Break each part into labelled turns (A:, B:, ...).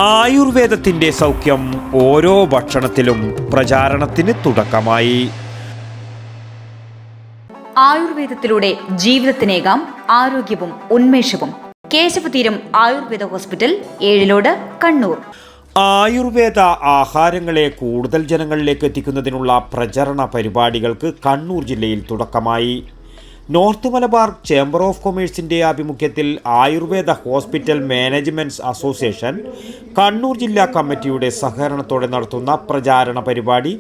A: ആയുർവേദത്തിൻ്റെ സൗഖ്യം ഓരോ ഭക്ഷണത്തിലും പ്രചാരണത്തിന് തുടക്കമായി.
B: ആയുർവേദത്തിലൂടെ ജീവിതത്തിനേകാം ആരോഗ്യവും ഉന്മേഷവും. കേശവതീരം ആയുർവേദ ഹോസ്പിറ്റൽ, ഏഴിലോട്, കണ്ണൂർ.
A: ആയുർവേദ ആഹാരങ്ങളെ കൂടുതൽ ജനങ്ങളിലേക്ക് എത്തിക്കുന്നതിനുള്ള പ്രചരണ പരിപാടികൾക്ക് കണ്ണൂർ ജില്ലയിൽ തുടക്കമായി. നോർത്ത് മലബാർ ചേംബർ ഓഫ് കൊമേഴ്സിൻ്റെ ആഭിമുഖ്യത്തിൽ Ayurveda hospital management's association Kannur ജില്ലാ കമ്മിറ്റിയുടെ സഹകരണത്തോടെ നടത്തുന്ന പ്രചാരണ പരിപാടി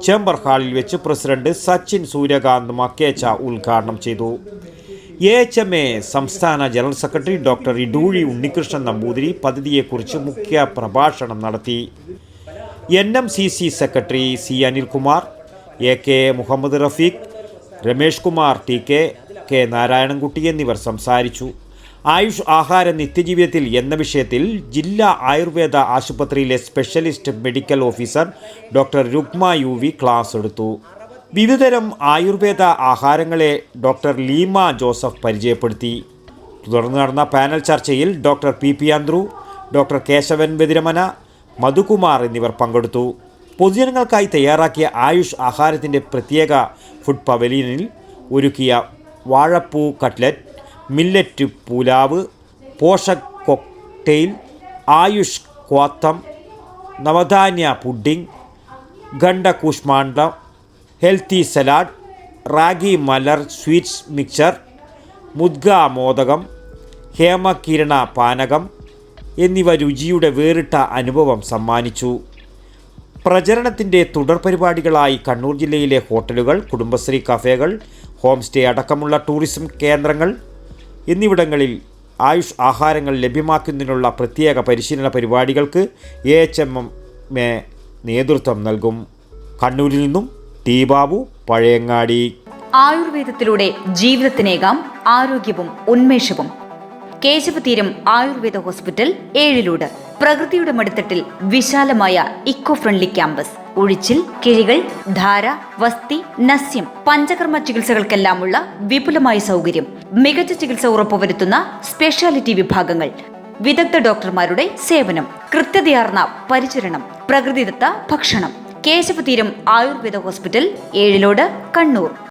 A: ചേംബർ ഹാളിൽ വെച്ച് പ്രസിഡന്റ് സച്ചിൻ സൂര്യകാന്ത് മക്കേച്ച ഉദ്ഘാടനം ചെയ്തു. AHMA സംസ്ഥാന general secretary doctor Edoozhi Unnikrishnan Namboothiri പദ്ധതിയെക്കുറിച്ച് മുഖ്യ പ്രഭാഷണം നടത്തി. NMCC secretary C. Anilkumar, AK Muhammed Rafeeq, Ramesh Kumar TK, K. Narayanankutty എന്നിവർ സംസാരിച്ചു. ആയുഷ് ആഹാര നിത്യജീവിതത്തിൽ എന്ന വിഷയത്തിൽ ജില്ലാ ആയുർവേദ ആശുപത്രിയിലെ specialist medical officer doctor Rukma UV class എടുത്തു. വിവിധതരം ആയുർവേദ ആഹാരങ്ങളെ ഡോക്ടർ ലീമ ജോസഫ് പരിചയപ്പെടുത്തി. തുടർന്ന് നടന്ന പാനൽ ചർച്ചയിൽ doctor PP Andrew, doctor Keshavan Badiramana, Madhukumar എന്നിവർ പങ്കെടുത്തു. പൊതുജനങ്ങൾക്കായി തയ്യാറാക്കിയ ആയുഷ് ആഹാരത്തിൻ്റെ പ്രത്യേക ഫുഡ് പവലിയനിൽ ഒരുക്കിയ വാഴപ്പൂ കട്ട്ലറ്റ്, മില്ലറ്റ് പുലാവ്, പോഷക് കോക്ടെയിൽ, ആയുഷ് ക്വാത്തം, നവധാന്യ പുഡിംഗ്, ഗണ്ട കൂഷ്മാണ്ഡം, ഹെൽത്തി സലാഡ്, റാഗി മലർ സ്വീറ്റ്സ് മിക്സർ, മുദ്ഗ മോദകം, ഹേമകിരണ പാനകം എന്നിവ രുചിയുടെ വേറിട്ട അനുഭവം സമ്മാനിച്ചു. പ്രചരണത്തിൻ്റെ തുടർ പരിപാടികളായി കണ്ണൂർ ജില്ലയിലെ ഹോട്ടലുകൾ, കുടുംബശ്രീ കഫേകൾ, ഹോം സ്റ്റേ അടക്കമുള്ള ടൂറിസം കേന്ദ്രങ്ങൾ എന്നിവിടങ്ങളിൽ ആയുഷ് ആഹാരങ്ങൾ ലഭ്യമാക്കുന്നതിനുള്ള പ്രത്യേക പരിശീലന പരിപാടികൾക്ക് AHMA നേതൃത്വം നൽകും. കണ്ണൂരിൽ നിന്നും T. ബാബു, പഴയങ്ങാടി.
B: ആയുർവേദത്തിലൂടെ ജീവിതത്തിനേകാം ആരോഗ്യവും ഉന്മേഷവും. കേശവതീരം ആയുർവേദ ഹോസ്പിറ്റൽ, ഏഴിലോട്. പ്രകൃതിയുടെ മടിത്തട്ടിൽ വിശാലമായ ഇക്കോ ഫ്രണ്ട്ലി ക്യാമ്പസ്. ഒഴിച്ചിൽ, കിഴികൾ, ധാര, വസ്തി, നസ്യം, പഞ്ചകർമ്മ ചികിത്സകൾക്കെല്ലാമുള്ള വിപുലമായ സൗകര്യം. മികച്ച ചികിത്സ ഉറപ്പുവരുത്തുന്ന സ്പെഷ്യാലിറ്റി വിഭാഗങ്ങൾ, വിദഗ്ധ ഡോക്ടർമാരുടെ സേവനം, കൃത്യതയാർന്ന പരിചരണം, പ്രകൃതിദത്ത ഭക്ഷണം. കേശവതീരം ആയുർവേദ ഹോസ്പിറ്റൽ, ഏഴിലോട്, കണ്ണൂർ.